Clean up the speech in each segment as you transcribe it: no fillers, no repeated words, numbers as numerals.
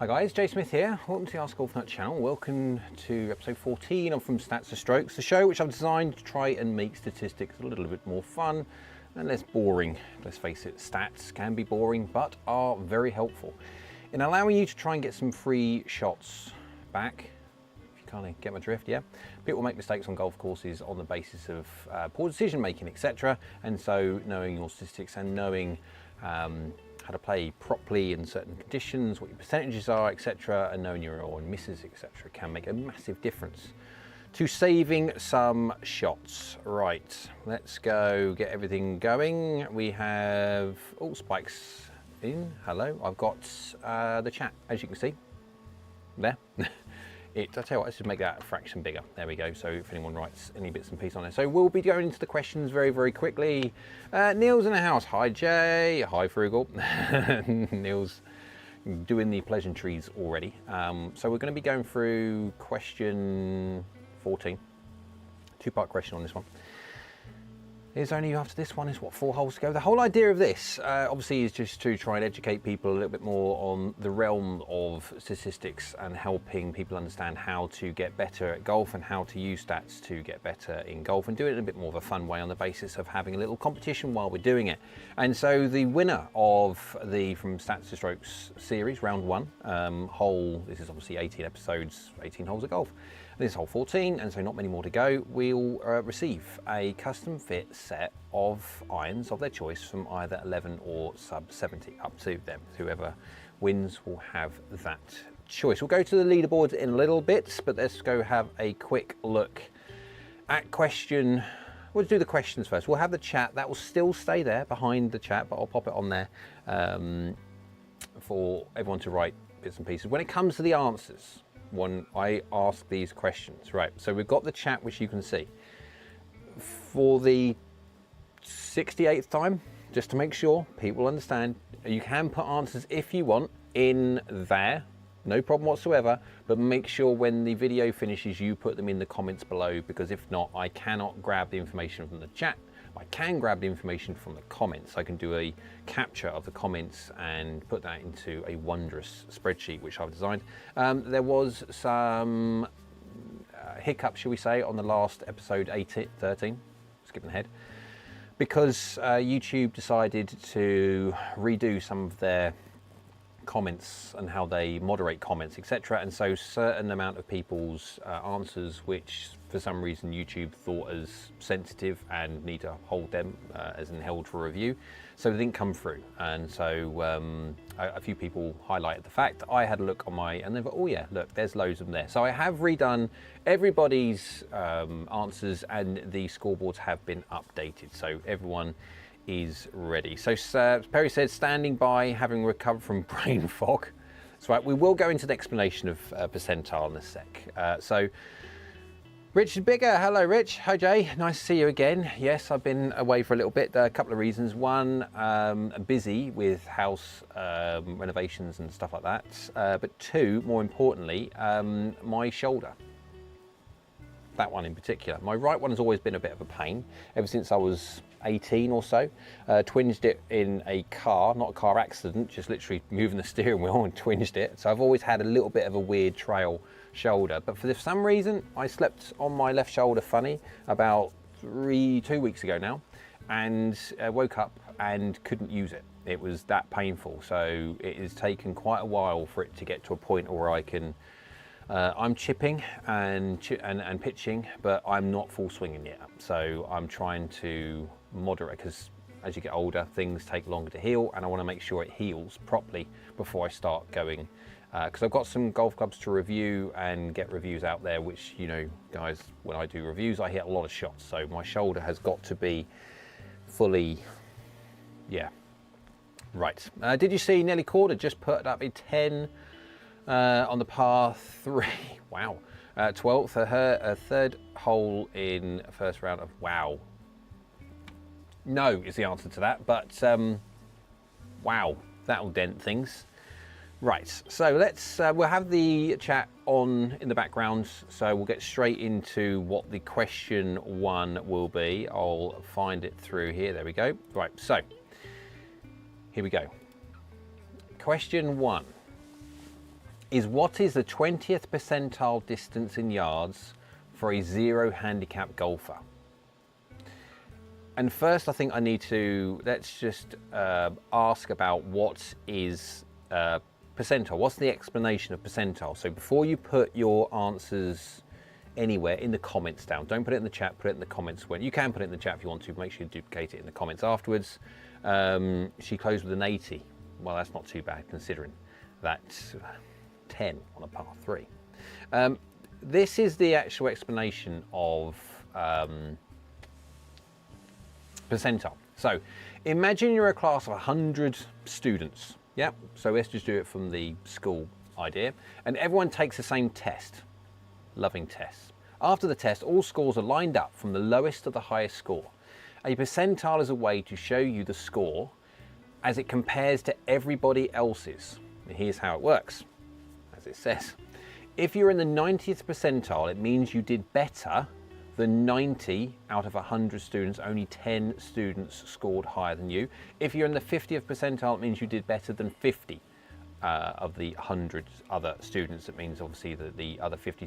Hi guys, Jay Smith here. Welcome to the AskGolfNut channel. Welcome to episode 14 of From Stats to Strokes, the show which I've designed to try and make statistics a little bit more fun and less boring. Let's face it, stats can be boring but are very helpful in allowing you to try and get some free shots back. If you kind of get my drift, yeah? People make mistakes on golf courses on the basis of poor decision making, etc. And so knowing your statistics and knowing how to play properly in certain conditions, what your percentages are, etc., and knowing your on misses, etc., can make a massive difference to saving some shots. Right, let's go get everything going. We have all spikes in. Hello, I've got the chat, as you can see there. I tell you what, let's just make that a fraction bigger. There we go. So if anyone writes any bits and pieces on there. So we'll be going into the questions very, very quickly. Neil's in the house. Hi, Jay. Hi, Frugal. Neil's doing the pleasantries already. So we're going to be going through question 14. Two-part question on this one. Is only after this one is what, 4 holes to go. The whole idea of this obviously is just to try and educate people a little bit more on the realm of statistics and helping people understand how to get better at golf and how to use stats to get better in golf and do it in a bit more of a fun way on the basis of having a little competition while we're doing it. And so the winner of the From Stats to Strokes series, round 1, this is obviously 18 episodes, 18 holes of golf. This is hole 14, and so not many more to go. We'll receive a custom fit set of irons of their choice from either 11 or sub 70, up to them. Whoever wins will have that choice. We'll go to the leaderboards in a little bit, but let's go have a quick look at question. We'll do the questions first. We'll have the chat. That will still stay there behind the chat, but I'll pop it on there for everyone to write bits and pieces. When it comes to the answers, when I ask these questions, right, so we've got the chat, which you can see. For the 68th time, just to make sure people understand, you can put answers if you want in there, no problem whatsoever, but make sure when the video finishes you put them in the comments below, because if not, I cannot grab the information from the chat. I can grab the information from the comments. I can do a capture of the comments and put that into a wondrous spreadsheet which I've designed. There was some hiccup, shall we say, on the last episode 13, skipping ahead, because YouTube decided to redo some of their comments and how they moderate comments, etc. And so certain amount of people's answers, which for some reason YouTube thought as sensitive and need to hold them as in held for review, so they didn't come through. And so a few people highlighted the fact. I had a look on my, and they thought, oh yeah, look, there's loads of them there. So I have redone everybody's answers, and the scoreboards have been updated, so everyone is ready. So Perry said, standing by, having recovered from brain fog. That's right, we will go into the explanation of percentile in a sec. So Richard Bigger, hello Rich. Hi Jay, nice to see you again. Yes, I've been away for a little bit. A couple of reasons. One, busy with house renovations and stuff like that. But two, more importantly, my shoulder. That one in particular. My right one has always been a bit of a pain ever since I was 18 or so. Twinged it in a car, not a car accident, just literally moving the steering wheel and twinged it. So I've always had a little bit of a weird trail shoulder, but for some reason I slept on my left shoulder funny about 2 weeks ago now, and woke up and couldn't use it. It was that painful. So it has taken quite a while for it to get to a point where I can I'm chipping and pitching, but I'm not full swinging yet. So I'm trying to moderate, because as you get older, things take longer to heal, and I want to make sure it heals properly before I start going. Because I've got some golf clubs to review and get reviews out there, which, you know, guys, when I do reviews, I hit a lot of shots. So my shoulder has got to be fully, yeah. Right. Did you see Nelly Corder just put up a 10 on the par 3, wow, 12th, her third hole in first round of, wow. No is the answer to that, but wow, that'll dent things. Right, so let's, we'll have the chat on in the background, so we'll get straight into what the question 1 will be. I'll find it through here, there we go. Right, so here we go. Question 1. is what is the 20th percentile distance in yards for a 0 handicap golfer? And first, I think I need to, let's just ask about what is percentile. What's the explanation of percentile? So before you put your answers anywhere in the comments down, don't put it in the chat, put it in the comments. When you can put it in the chat if you want to, make sure you duplicate it in the comments afterwards. She closed with an 80. Well, that's not too bad considering that 10 on a par 3. This is the actual explanation of percentile. So imagine you're a class of 100 students. Yeah, so let's just do it from the school idea. And everyone takes the same test. Loving tests. After the test, all scores are lined up from the lowest to the highest score. A percentile is a way to show you the score as it compares to everybody else's. And here's how it works, as it says. If you're in the 90th percentile, it means you did better than 90 out of 100 students. Only 10 students scored higher than you. If you're in the 50th percentile, it means you did better than 50 of the 100 other students. It means obviously that the other 50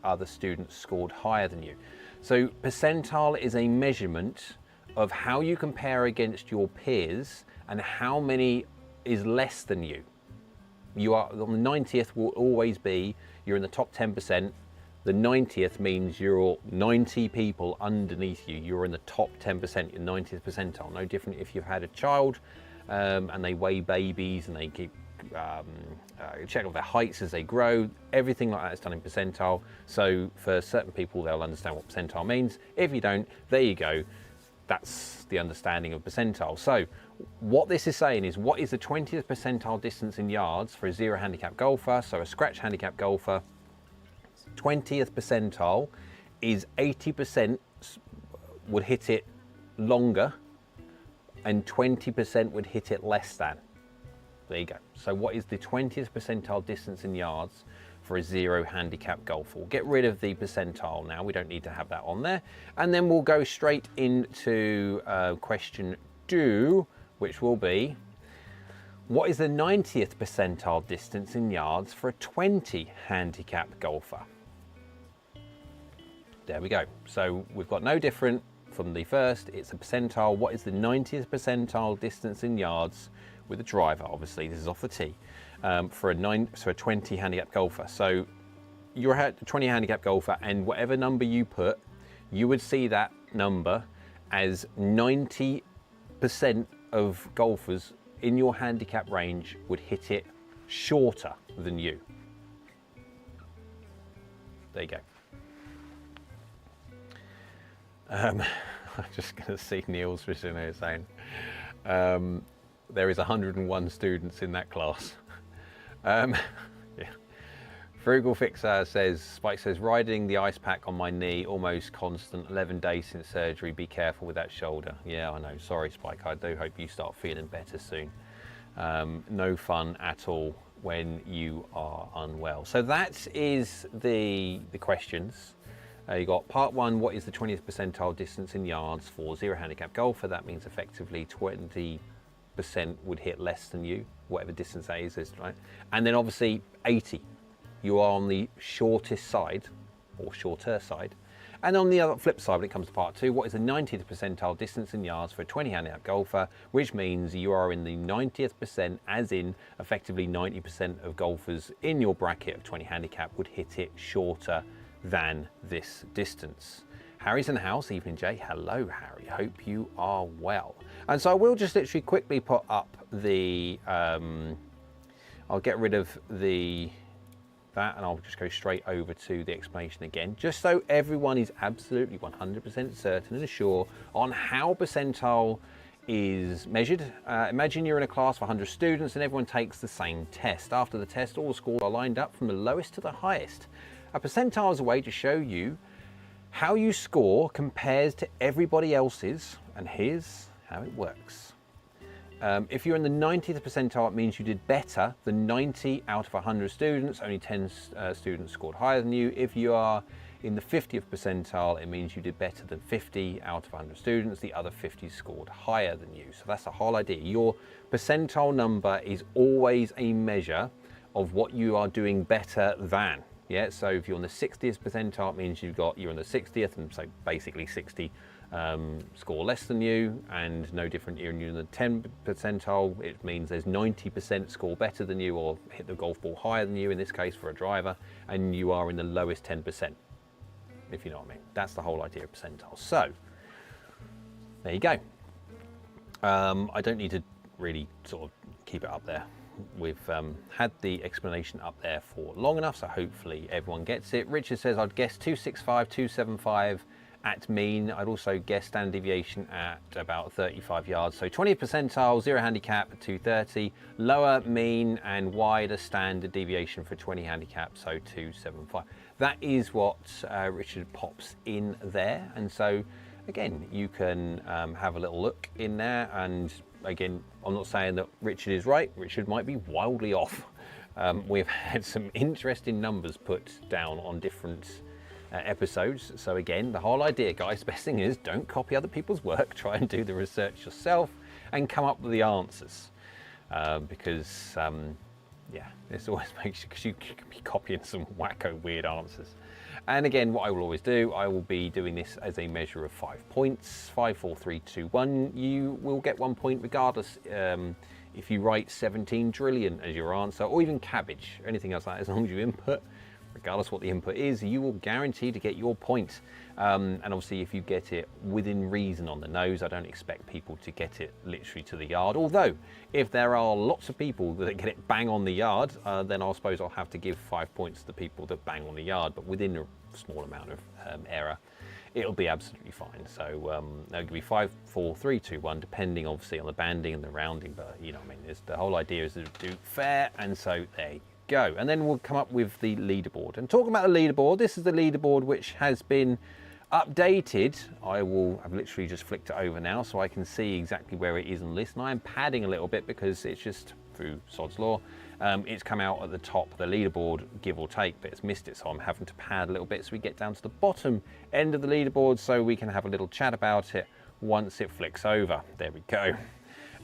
other students scored higher than you. So percentile is a measurement of how you compare against your peers and how many is less than you. You are on the 90th will always be, you're in the top 10%. The 90th means you're 90 people underneath you. You're in the top 10%, your 90th percentile. No different if you've had a child and they weigh babies and they keep check out their heights as they grow. Everything like that is done in percentile. So for certain people, they'll understand what percentile means. If you don't, there you go. That's the understanding of percentile. So what this is saying is, what is the 20th percentile distance in yards for a 0 handicap golfer? So a scratch handicap golfer, 20th percentile is 80% would hit it longer and 20% would hit it less than. There you go. So what is the 20th percentile distance in yards for a 0 handicap golfer? We'll get rid of the percentile now. We don't need to have that on there. And then we'll go straight into question 2, which will be, what is the 90th percentile distance in yards for a 20 handicap golfer? There we go. So we've got no different from the first. It's a percentile. What is the 90th percentile distance in yards with a driver? Obviously, this is off the tee for a 20 handicap golfer. So you're a 20 handicap golfer, and whatever number you put, you would see that number as 90% of golfers in your handicap range would hit it shorter than you. There you go. I'm just going to see Neil's vision here saying there is 101 students in that class. Yeah. Frugal Fixer says, Spike says, riding the ice pack on my knee, almost constant, 11 days since surgery, be careful with that shoulder. Yeah, I know, sorry Spike, I do hope you start feeling better soon. No fun at all when you are unwell. So that is the questions. You got part 1, what is the 20th percentile distance in yards for 0 handicap golfer? That means effectively 20% would hit less than you, whatever distance that is, right? And then obviously 80, you are on the shortest side or shorter side. And on the other flip side, when it comes to part 2, what is the 90th percentile distance in yards for a 20 handicap golfer, which means you are in the 90th percent, as in effectively 90% of golfers in your bracket of 20 handicap would hit it shorter than this distance. Harry's in the house. Evening, Jay. Hello, Harry. Hope you are well. And so I will just literally quickly put up the, I'll get rid of that and I'll just go straight over to the explanation again, just so everyone is absolutely 100% certain and sure on how percentile is measured. Imagine you're in a class of 100 students and everyone takes the same test. After the test, all the scores are lined up from the lowest to the highest. A percentile is a way to show you how you score compares to everybody else's, and here's how it works. If you're in the 90th percentile, it means you did better than 90 out of 100 students. Only 10 students scored higher than you. If you are in the 50th percentile, it means you did better than 50 out of 100 students. The other 50 scored higher than you. So that's the whole idea. Your percentile number is always a measure of what you are doing better than. Yeah, so if you're on the 60th percentile, it means you're on the 60th, and so basically 60 score less than you, and no different you're in the 10th percentile, it means there's 90% score better than you or hit the golf ball higher than you, in this case for a driver, and you are in the lowest 10%, if you know what I mean. That's the whole idea of percentiles. So there you go. I don't need to really sort of keep it up there. We've had the explanation up there for long enough, so hopefully everyone gets it. Richard says, I'd guess 265, 275 at mean. I'd also guess standard deviation at about 35 yards. So 20th percentile, 0 handicap at 230, lower mean and wider standard deviation for 20 handicap, so 275. That is what Richard pops in there. And so again, you can have a little look in there, and again, I'm not saying that Richard is right. Richard might be wildly off. We've had some interesting numbers put down on different episodes. So again, the whole idea, guys, best thing is don't copy other people's work. Try and do the research yourself and come up with the answers. Because yeah, this always makes you, because you can be copying some wacko weird answers. And again, what I will always do, I will be doing this as a measure of 5 points. 5, 4, 3, 2, 1. You will get 1 point regardless if you write 17 trillion as your answer, or even cabbage, or anything else like that. As long as you input, regardless what the input is, you will guarantee to get your point. And obviously if you get it within reason on the nose, I don't expect people to get it literally to the yard. Although if there are lots of people that get it bang on the yard, then I suppose I'll have to give 5 points to the people that bang on the yard, but within a small amount of error, it'll be absolutely fine. So that'll give me 5, 4, 3, 2, 1, depending obviously on the banding and the rounding, but you know what I mean, the whole idea is to do fair, and so there you go. And then we'll come up with the leaderboard. And talking about the leaderboard, this is the leaderboard which has been updated. I've literally just flicked it over now so I can see exactly where it is on the list, and I'm padding a little bit because it's just through sod's law. It's come out at the top of the leaderboard, give or take, but it's missed it, so I'm having to pad a little bit so we get down to the bottom end of the leaderboard so we can have a little chat about it once it flicks over. There we go.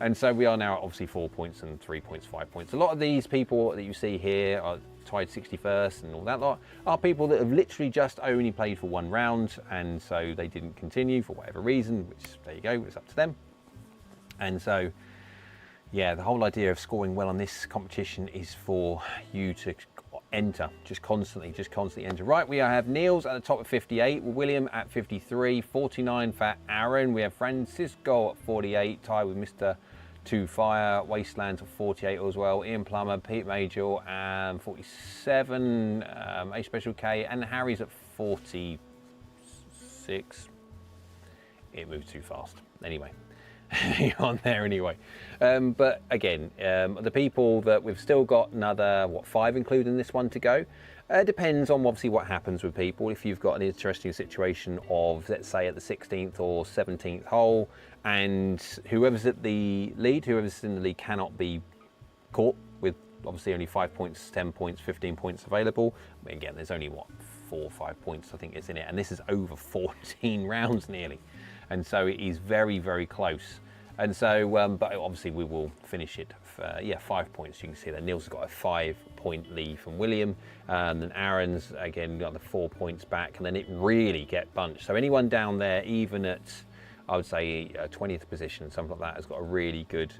And so we are now at obviously 4 points and 3 points, 5 points. A lot of these people that you see here are tied 61st and all that lot are people that have literally just only played for 1 round, and so they didn't continue for whatever reason, which there you go, it's up to them. And so yeah, the whole idea of scoring well on this competition is for you to enter, just constantly enter. Right, we have Niels at the top of 58, William at 53, 49 for Aaron. We have Francisco at 48, tied with Mr. Two Fire, Wastelands at 48 as well. Ian Plummer, Pete Major, and 47, A Special K, and Harry's at 46. It moved too fast. Anyway. On there anyway, but again, the people that we've still got another 5 including this one to go. Depends on obviously what happens with people. If you've got an interesting situation of, let's say, at the 16th or 17th hole, and whoever's at the lead, whoever's in the lead cannot be caught with obviously only 5 points, 10 points, 15 points available. I mean, again, there's only 4 or 5 points I think is in it, and this is over 14 rounds nearly. And so it is very, very close. And so, but obviously we will finish it for, 5 points. You can see that Niels has got a 5-point lead from William. And then Aaron's, again, got the 4 points back. And then it really get bunched. So anyone down there, even at, I would say, 20th position, something like that, has got a really good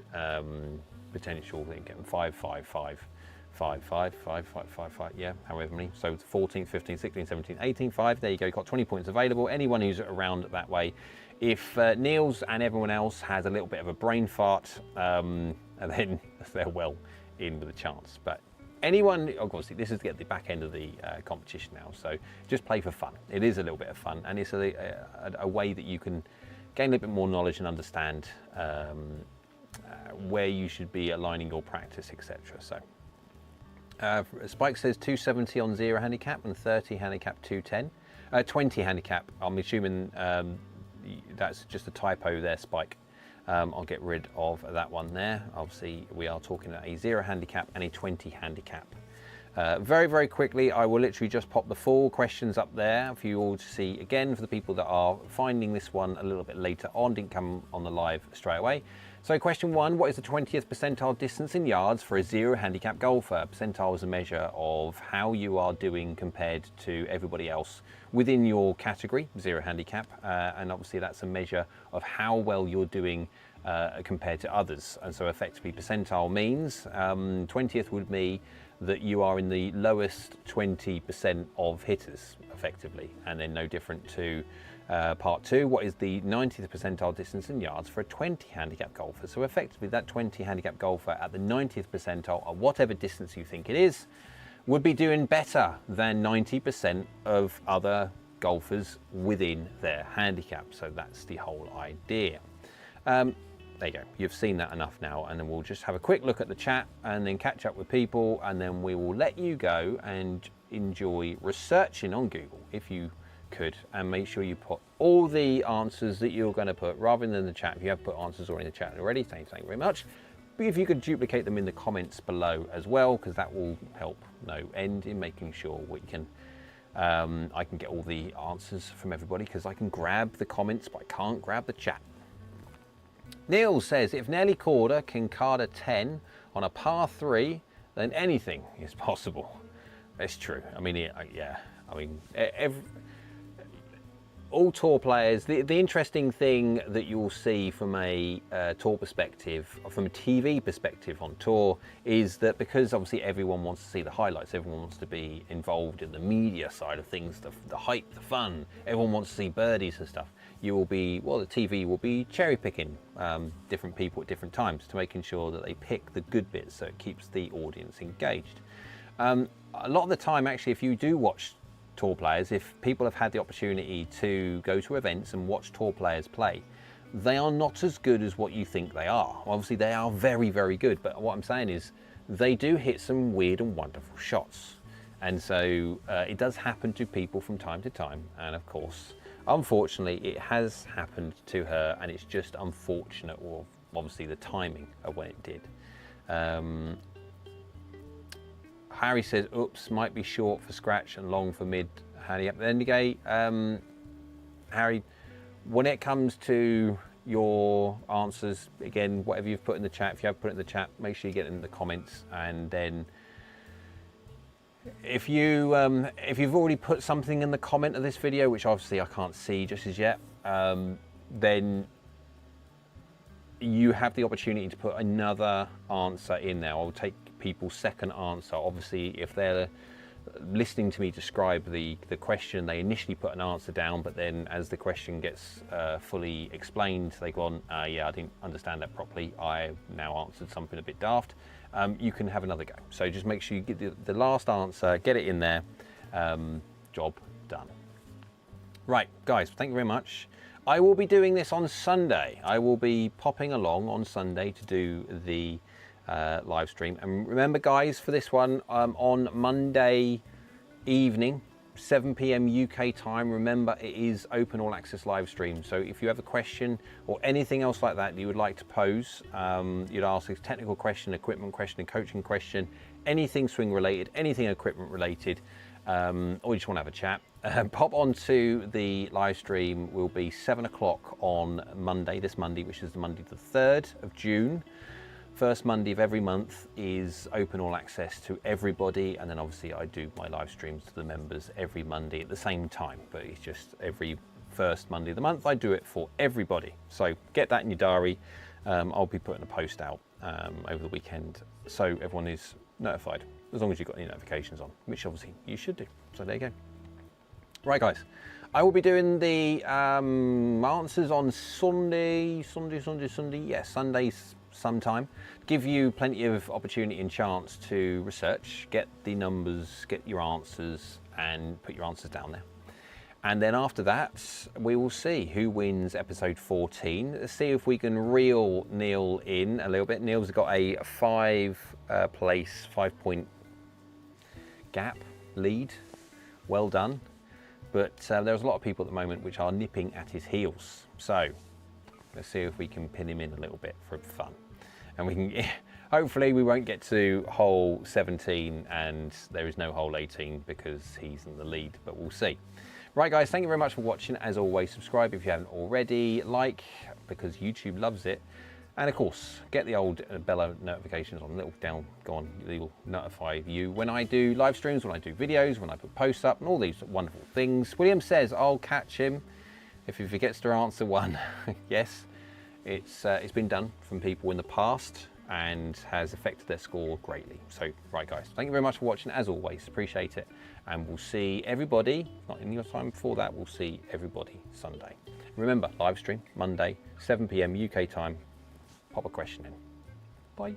potential. They get 5, 5, 5. 5, 5, 5, 5, 5, 5, yeah, however many. So 14, 15, 16, 17, 18, 5. There you go, got 20 points available. Anyone who's around that way. If Niels and everyone else has a little bit of a brain fart, and then they're well in with a chance. But anyone, obviously, this is to get the back end of the competition now. So just play for fun. It is a little bit of fun, and it's a way that you can gain a little bit more knowledge and understand where you should be aligning your practice, etc. So. Spike says 270 on 0 handicap and 30 handicap 210. 20 handicap, I'm assuming that's just a typo there, Spike. I'll get rid of that one there. Obviously, we are talking about a 0 handicap and a 20 handicap. Very, very quickly, I will literally just pop the full questions up there for you all to see again, for the people that are finding this one a little bit later on, didn't come on the live straight away. So question 1, what is the 20th percentile distance in yards for a 0 handicap golfer? Percentile is a measure of how you are doing compared to everybody else within your category, 0 handicap, and obviously that's a measure of how well you're doing compared to others. And so effectively percentile means 20th would be that you are in the lowest 20% of hitters effectively, and then no different to part 2, what is the 90th percentile distance in yards for a 20 handicap golfer? So effectively that 20 handicap golfer at the 90th percentile, or whatever distance you think it is, would be doing better than 90% of other golfers within their handicap. So that's the whole idea. There you go, you've seen that enough now, and then we'll just have a quick look at the chat and then catch up with people, and then we will let you go and enjoy researching on Google if you could, and make sure you put all the answers that you're going to put rather than the chat. If you have put answers already in the chat already, thank you very much. But if you could duplicate them in the comments below as well, because that will help no end in making sure we can I can get all the answers from everybody, because I can grab the comments but I can't grab the chat. Neil says, if Nelly Corder can card a 10 on a par 3, then anything is possible. It's true. I mean, yeah. I mean, all tour players, the interesting thing that you'll see from a tour perspective, or from a TV perspective on tour, is that because obviously everyone wants to see the highlights, everyone wants to be involved in the media side of things, the hype, the fun, everyone wants to see birdies and stuff. You will be, well, the TV will be cherry picking different people at different times to making sure that they pick the good bits so it keeps the audience engaged. A lot of the time, actually, if you do watch tour players, if people have had the opportunity to go to events and watch tour players play, they are not as good as what you think they are. Obviously they are very, very good, but what I'm saying is they do hit some weird and wonderful shots, and so it does happen to people from time to time, and of course unfortunately it has happened to her, and it's just unfortunate, or obviously the timing of when it did. Harry says, oops, might be short for scratch and long for mid handicap. Then again, Harry, when it comes to your answers, again, whatever you've put in the chat, if you have put it in the chat, make sure you get it in the comments. And then if you've already put something in the comment of this video, which obviously I can't see just as yet, then you have the opportunity to put another answer in there. I'll take people's second answer. Obviously, if they're listening to me describe the question, they initially put an answer down, but then as the question gets fully explained, they go on, yeah, I didn't understand that properly, I now answered something a bit daft. You can have another go. So just make sure you get the last answer, get it in there, job done. Right, guys, thank you very much. I will be doing this on Sunday. I will be popping along on Sunday to do the live stream. And remember, guys, for this one, on Monday evening, 7 p.m. UK time, remember it is open all access live stream. So if you have a question or anything else like that you would like to pose, you'd ask a technical question, equipment question, a coaching question, anything swing related, anything equipment related, or you just want to have a chat, pop onto the live stream. Will be 7 o'clock on Monday, this Monday, which is the Monday the 3rd of June. First Monday of every month is open all access to everybody, and then obviously I do my live streams to the members every Monday at the same time, but it's just every first Monday of the month I do it for everybody. So get that in your diary. I'll be putting a post out over the weekend so everyone is notified, as long as you've got any notifications on, which obviously you should do. So there you go. Right, guys, I will be doing the answers on Sunday. Yes, Sundays sometime. Give you plenty of opportunity and chance to research, get the numbers, get your answers, and put your answers down there. And then after that, we will see who wins episode 14. Let's see if we can reel Neil in a little bit. Neil's got a 5-point gap lead. Well done. But there's a lot of people at the moment which are nipping at his heels. So let's see if we can pin him in a little bit for fun. And we can, hopefully we won't get to hole 17 and there is no hole 18 because he's in the lead, but we'll see. Right, guys, thank you very much for watching. As always, subscribe if you haven't already, like, because YouTube loves it. And of course, get the old bell notifications on, little down, gone, it'll notify you when I do live streams, when I do videos, when I put posts up, and all these wonderful things. William says I'll catch him if he forgets to answer one. Yes, it's been done from people in the past and has affected their score greatly. So, right guys, thank you very much for watching, as always, appreciate it. And we'll see everybody, not in your time before that, we'll see everybody Sunday. Remember, live stream, Monday, 7 PM UK time. Pop a question in. Bye.